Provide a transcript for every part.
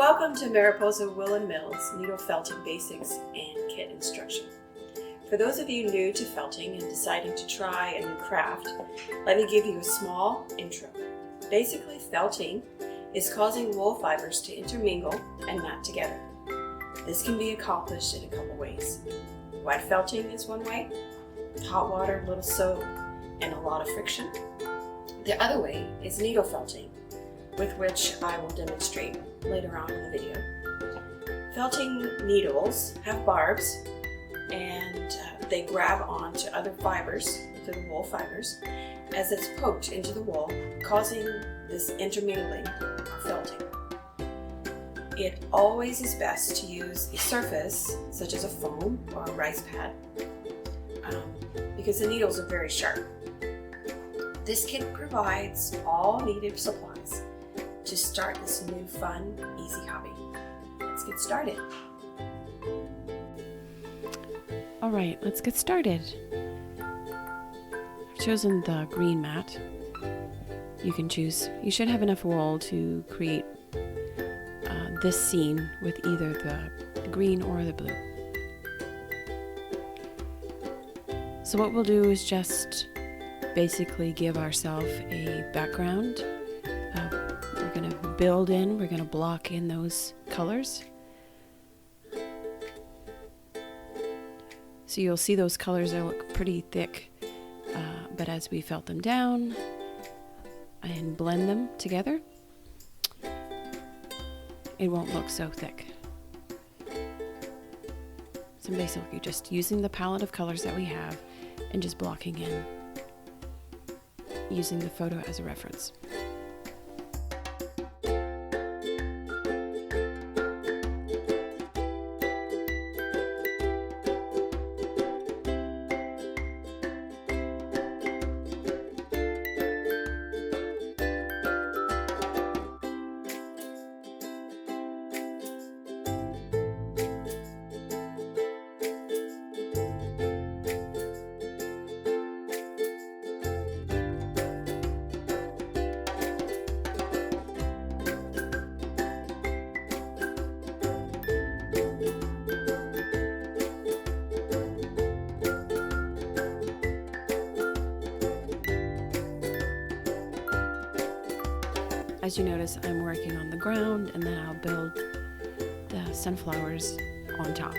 Welcome to Mariposa Woolen Mill's Needle Felting Basics and Kit Instruction. For those of you new to felting and deciding to try a new craft, let me give you a small intro. Basically, felting is causing wool fibers to intermingle and knot together. This can be accomplished in a couple ways. Wet felting is one way, hot water, a little soap, and a lot of friction. The other way is needle felting, with which I will demonstrate later on in the video. Felting needles have barbs and they grab onto other fibers, to the wool fibers, as it's poked into the wool, causing this intermingling or felting. It always is best to use a surface such as a foam or a rice pad because the needles are very sharp. This kit provides all needed supplies to start this new fun, easy hobby. Let's get started. All right, let's get started. I've chosen the green mat. You should have enough wool to create this scene with either the green or the blue. So what we'll do is just basically give ourselves a background. We're going to block in those colors. So you'll see those colors, they look pretty thick, but as we felt them down and blend them together, it won't look so thick. So basically just using the palette of colors that we have and just blocking in, using the photo as a reference. As you notice, I'm working on the ground and then I'll build the sunflowers on top.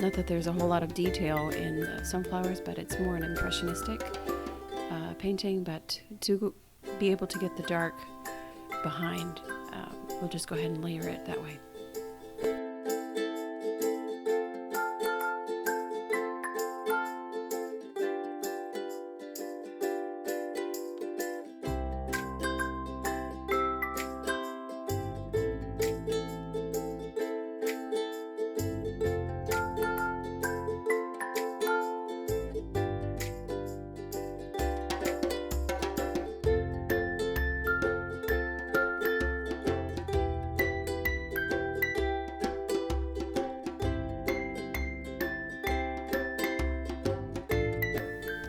Not that there's a whole lot of detail in the sunflowers, but it's more an impressionistic painting, but to be able to get the dark behind, we'll just go ahead and layer it that way.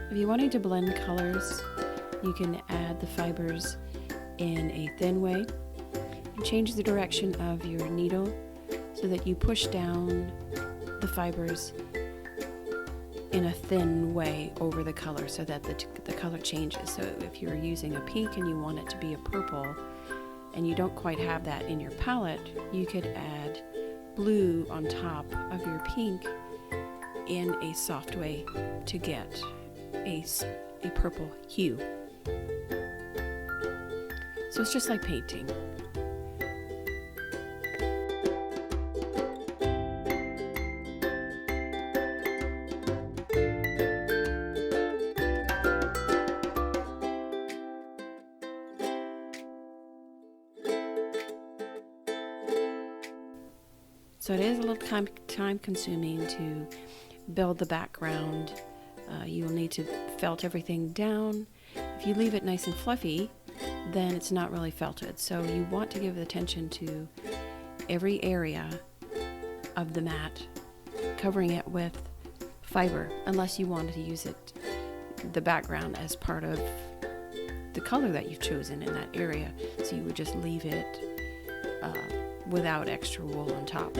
If you're wanting to blend colors, you can add the fibers in a thin way and change the direction of your needle so that you push down the fibers in a thin way over the color so that the color changes. So if you're using a pink and you want it to be a purple and you don't quite have that in your palette, you could add blue on top of your pink in a soft way to get a purple hue. So it's just like painting. So it is a little time consuming to build the background. You'll need to felt everything down. If you leave it nice and fluffy, then it's not really felted. So you want to give attention to every area of the mat, covering it with fiber, unless you wanted to use it, the background, as part of the color that you've chosen in that area. So you would just leave it without extra wool on top.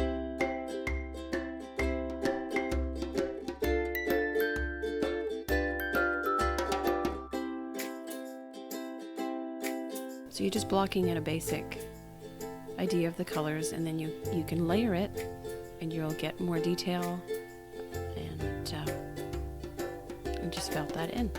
So you're just blocking in a basic idea of the colors, and then you can layer it and you'll get more detail, and just felt that in.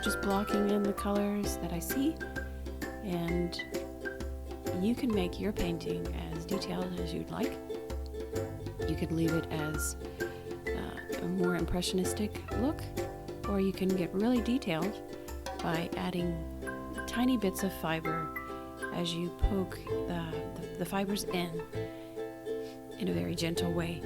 Just blocking in the colors that I see, and you can make your painting as detailed as you'd like. You could leave it as a more impressionistic look, or you can get really detailed by adding tiny bits of fiber as you poke the fibers in a very gentle way.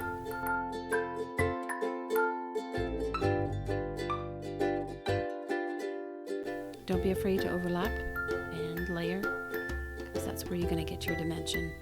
Don't be afraid to overlap and layer, because that's where you're going to get your dimension.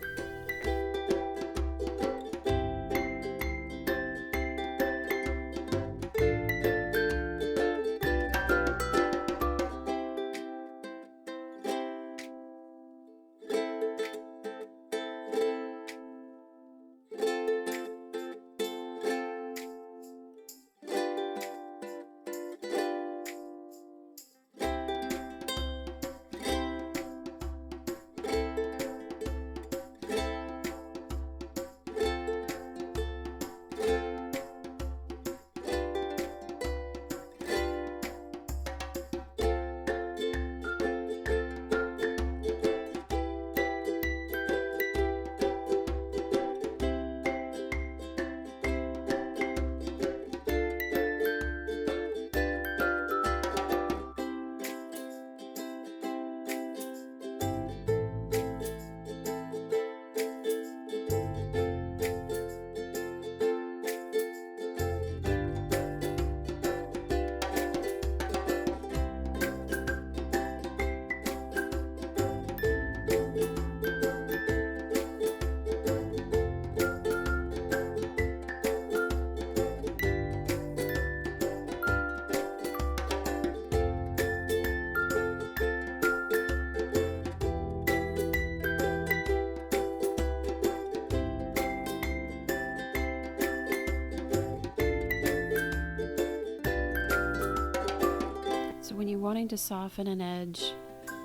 When you're wanting to soften an edge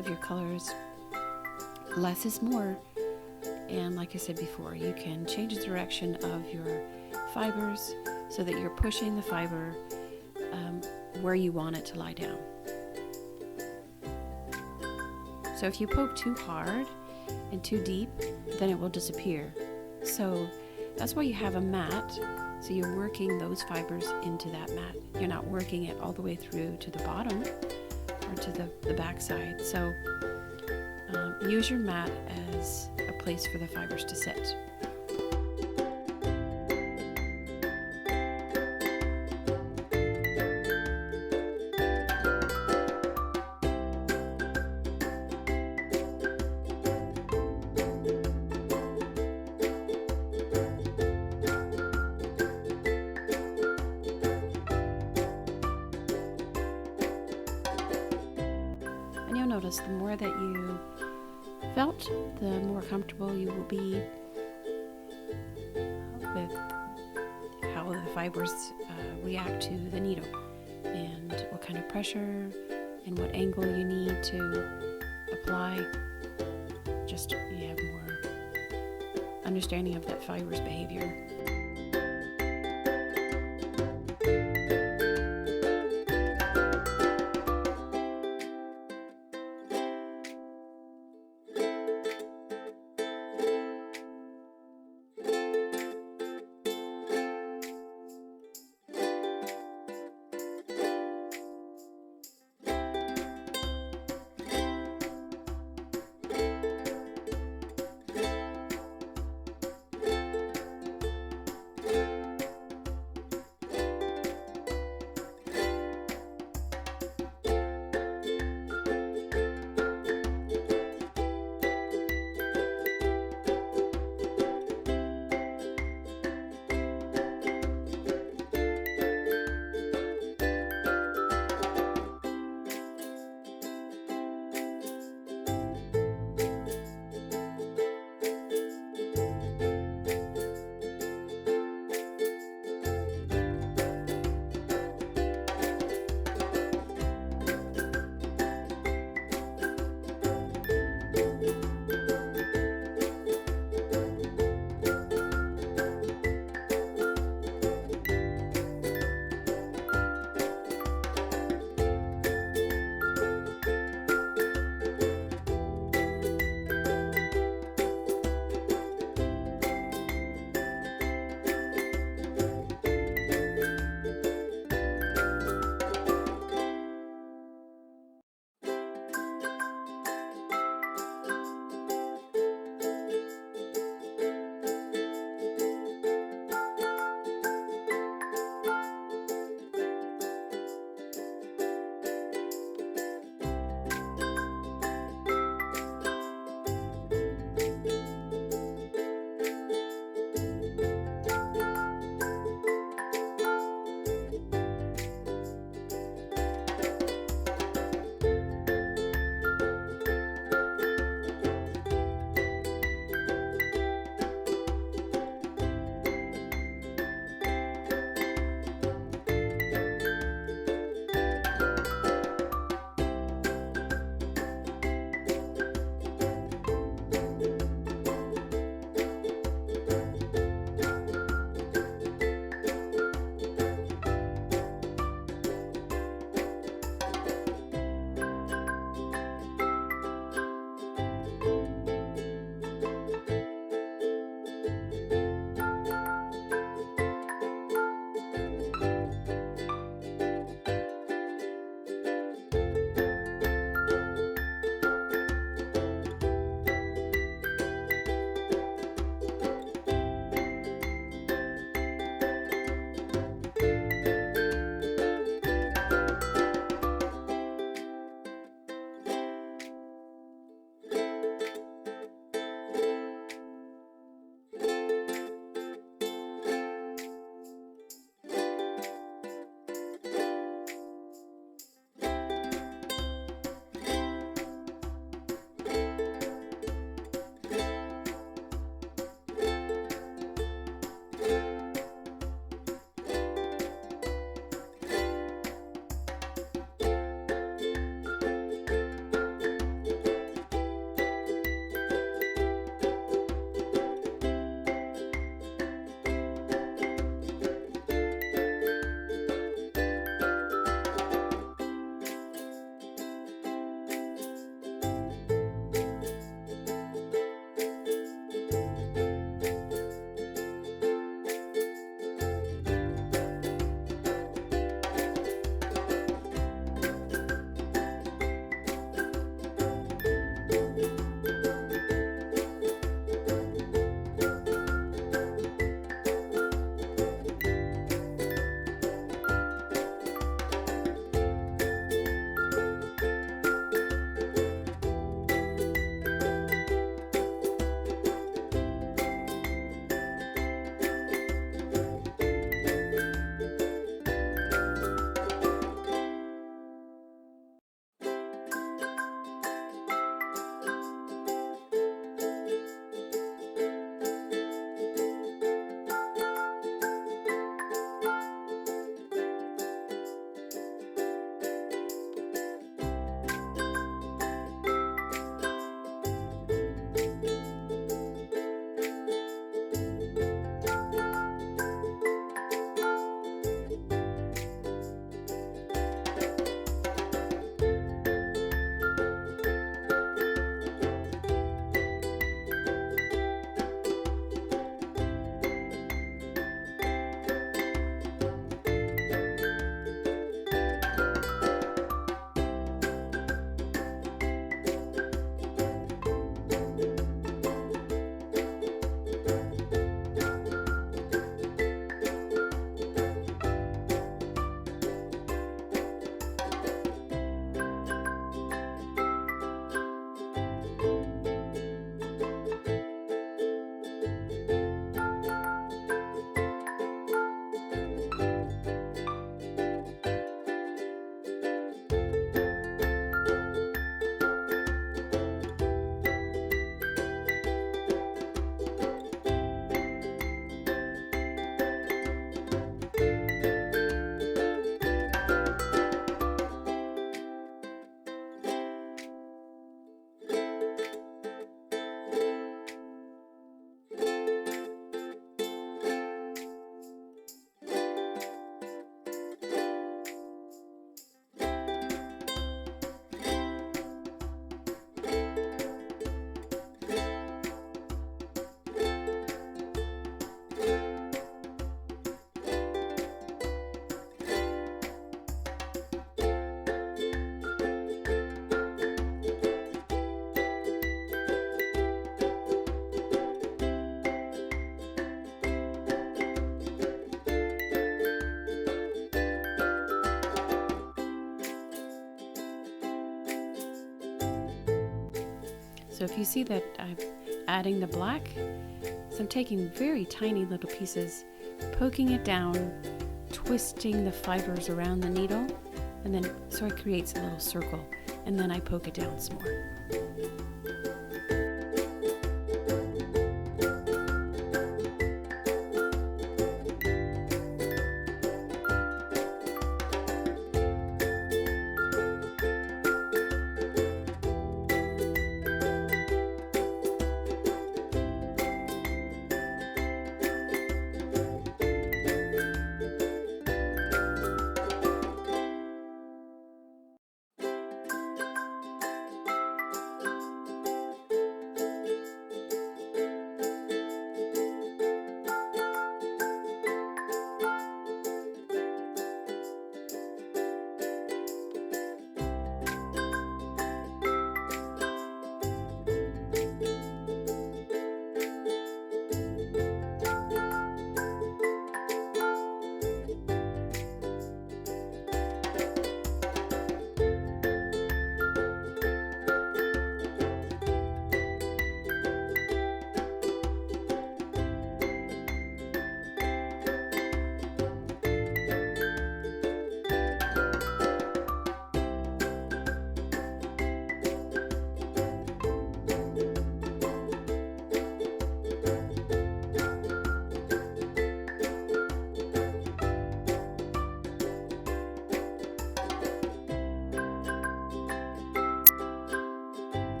of your colors, less is more. And like I said before, you can change the direction of your fibers so that you're pushing the fiber where you want it to lie down. So if you poke too hard and too deep, then it will disappear. So that's why you have a mat. So you're working those fibers into that mat. You're not working it all the way through to the bottom or to the back side. So use your mat as a place for the fibers to sit. notice the more that you felt, the more comfortable you will be with how the fibers react to the needle, and what kind of pressure and what angle you need to apply. Just you have more understanding of that fiber's behavior. So if you see that I'm adding the black, so I'm taking very tiny little pieces, poking it down, twisting the fibers around the needle, and then so it creates a little circle, and then I poke it down some more.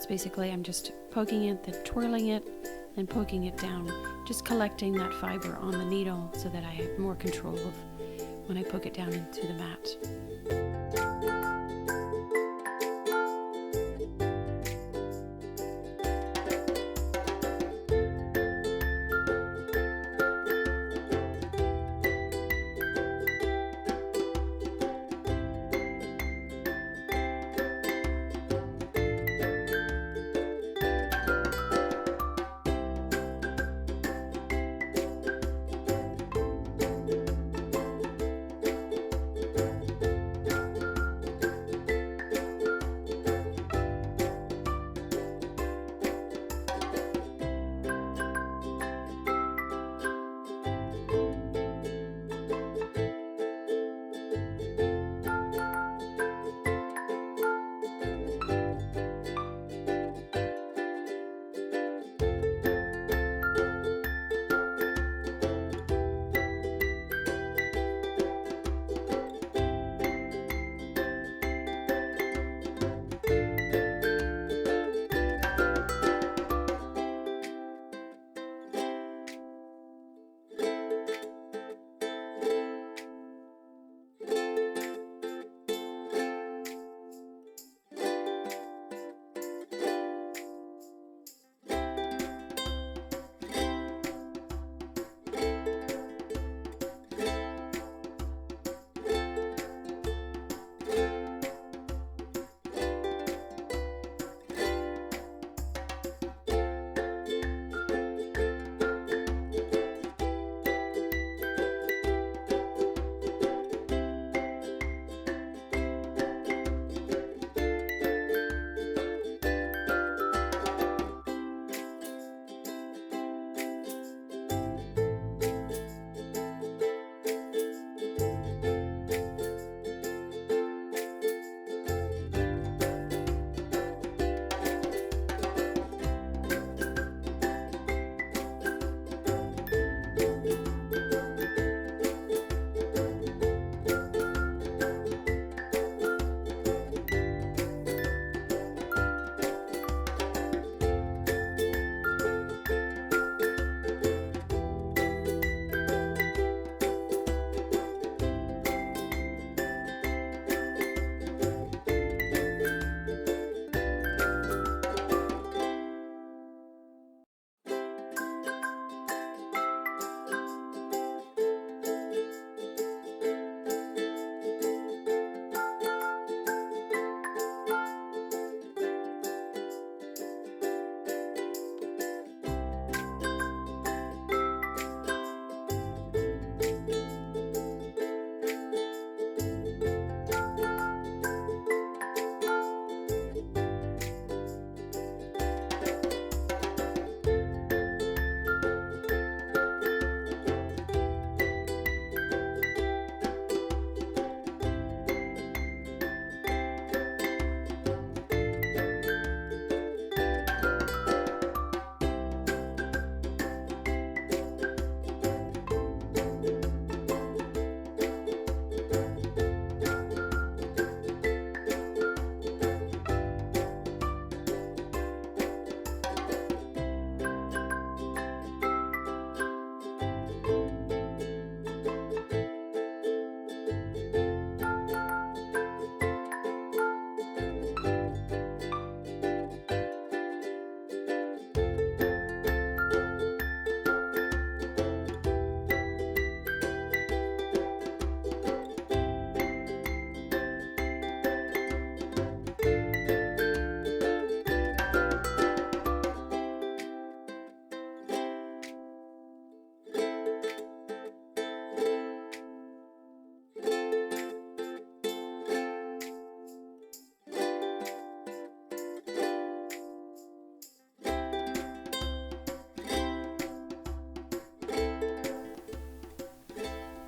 Basically, I'm just poking it, then twirling it, then poking it down, just collecting that fiber on the needle so that I have more control of when I poke it down into the mat.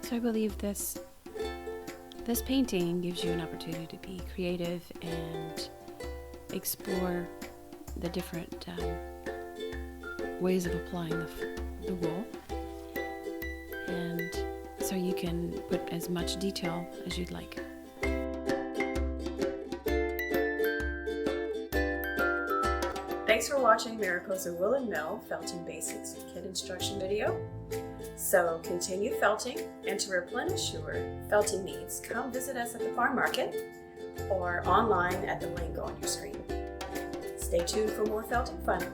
So I believe this painting gives you an opportunity to be creative and explore the different ways of applying the wool. And so you can put as much detail as you'd like. Thanks for watching Mariposa Woolen Mill Felting Basics and Kit Instruction video. So continue felting, and to replenish your felting needs, come visit us at the farm market or online at the link on your screen. Stay tuned for more felting fun.